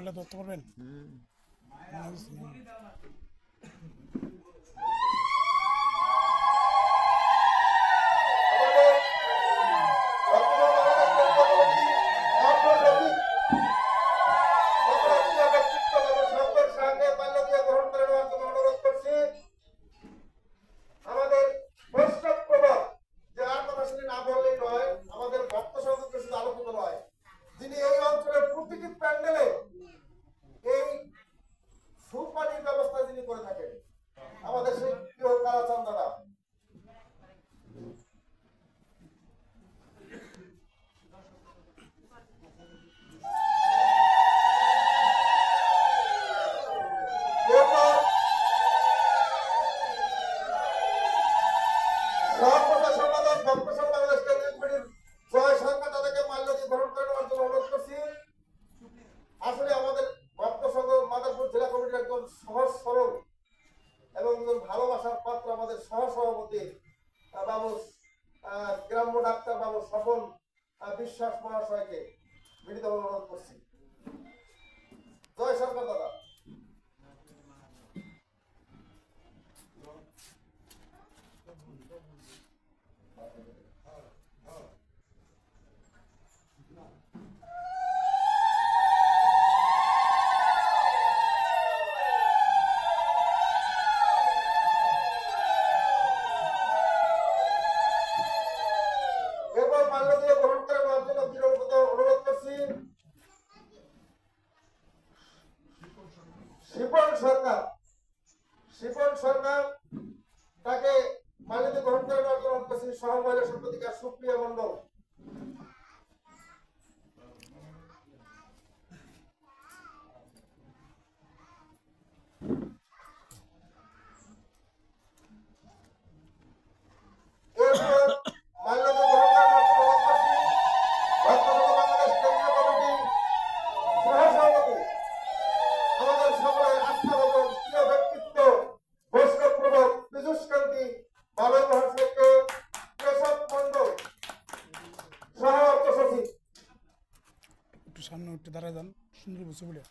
মোবাইলটা ধরতে পারবেন? আসলে আমাদের ভক্ত সংঘ মাদারপুর জেলা কমিটির একজন সহজ সরল এবং ভালোবাসার পাত্র আমাদের সহসভাপতি বাবু গ্রাম্য ডাক্তার বাবু স্বপন বিশ্বাস মহাশয়কে বিনীতভাবে অনুরোধ করছি। জয় সরকার দাদা। শিপন সরকার তাকে মাল্যদি গ্রহণ করে নেওয়ার জন্য করছি সহ মহিলা সম্পাদিকা সুপ্রিয়া মন্ডল। একটু সামনে একটু দাঁড়ায় যান, সুন্দর বসে বলে।